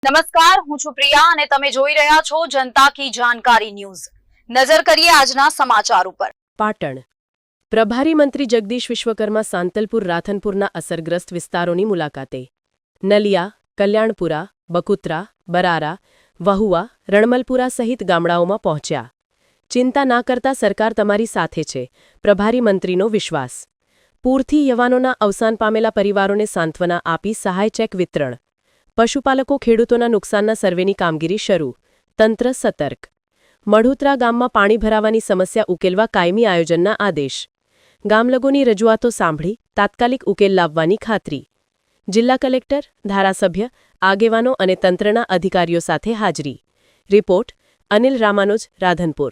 નમસ્કાર, હું છું પ્રિયા અને તમે જોઈ રહ્યા છો જનતા કી જાણકારી ન્યૂઝ। નજર કરીએ આજના સમાચાર ઉપર। પાટણ પ્રભારી મંત્રી જગદીશ વિશ્વકર્મા સાંતલપુર રાધનપુરના અસરગ્રસ્ત વિસ્તારોની મુલાકાતે નલિયા, કલ્યાણપુરા, બકુત્રા, બરારા, વહુઆ, રણમલપુરા સહિત ગામડાઓમાં પહોંચ્યા। ચિંતા ના કરતા સરકાર તમારી સાથે છે, પ્રભારી મંત્રીનો વિશ્વાસ। પૂરથી યુવાનોના અવસાન પામેલા પરિવારોને સાંત્વના આપી સહાય ચેક વિતરણ। પશુપાલકો ખેડૂતોના નુકસાનના સર્વેની કામગીરી શરૂ, તંત્ર સતર્ક। મઢોતરા ગામમાં પાણી ભરાવાની સમસ્યા ઉકેલવા કાયમી આયોજનના આદેશ। ગામલોકોની રજૂઆતો સાંભળી તાત્કાલિક ઉકેલ લાવવાની ખાતરી। જિલ્લા કલેક્ટર, ધારાસભ્ય, આગેવાનો અને તંત્રના અધિકારીઓ સાથે હાજરી। રિપોર્ટ અનિલ રામાનુજ, રાધનપુર।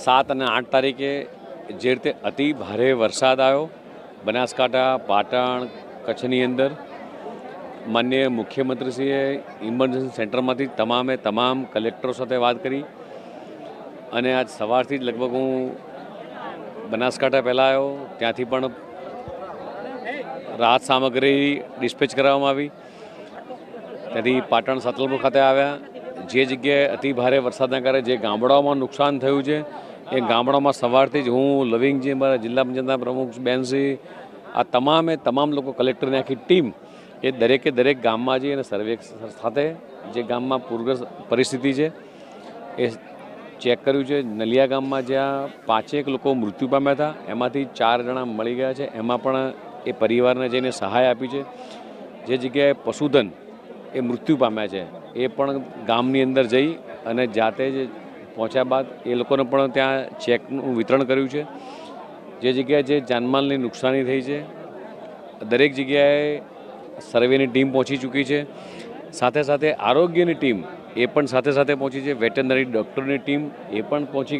7 અને 8 તારીખે જે રીતે અતિ ભારે વરસાદ આવ્યો બનાસકાંઠા, પાટણ, કચ્છની અંદર, માનનીય મુખ્યમંત્રીશ્રીએ ઇમરજન્સી સેન્ટરમાંથી તમામ કલેક્ટરો સાથે વાત કરી અને આજ સવારથી જ લગભગ હું બનાસકાંઠા પહેલાં આવ્યો, ત્યાંથી પણ રાહત સામગ્રી ડિસ્પેચ કરવામાં આવી। ત્યાંથી પાટણ સાંતલપુર ખાતે આવ્યા। જે જગ્યાએ અતિ ભારે વરસાદના કારણે જે ગામડાઓમાં નુકસાન થયું છે એ ગામડાઓમાં સવારથી જ હું લવિંગજી, અમારા જિલ્લા પંચાયતના પ્રમુખ બેનશ્રી, આ તમામ લોકો, કલેક્ટરની આખી ટીમ એ દરેક ગામમાં જઈ અને સર્વે સાથે જે ગામમાં પૂરગ્રસ્ત પરિસ્થિતિ છે એ ચેક કર્યું છે। નલિયા ગામમાં જ્યાં 5 લોકો મૃત્યુ પામ્યા હતા એમાંથી 4 જણા મળી ગયા છે, એમાં પણ એ પરિવારને જઈને સહાય આપી છે। જે જગ્યાએ પશુધન એ મૃત્યુ પામ્યા છે એ પણ ગામની અંદર જઈ અને જાતે જ પહોંચ્યા બાદ એ લોકોને પણ ત્યાં ચેકનું વિતરણ કર્યું છે। જે જગ્યાએ જે જાનમાલની નુકસાની થઈ છે દરેક જગ્યાએ સર્વેની ટીમ પહોંચી ચૂકી છે। સાથે આરોગ્યની ટીમ એ પણ સાથે પહોંચી છે, વેટરનરી ડૉક્ટરની ટીમ એ પણ પહોંચી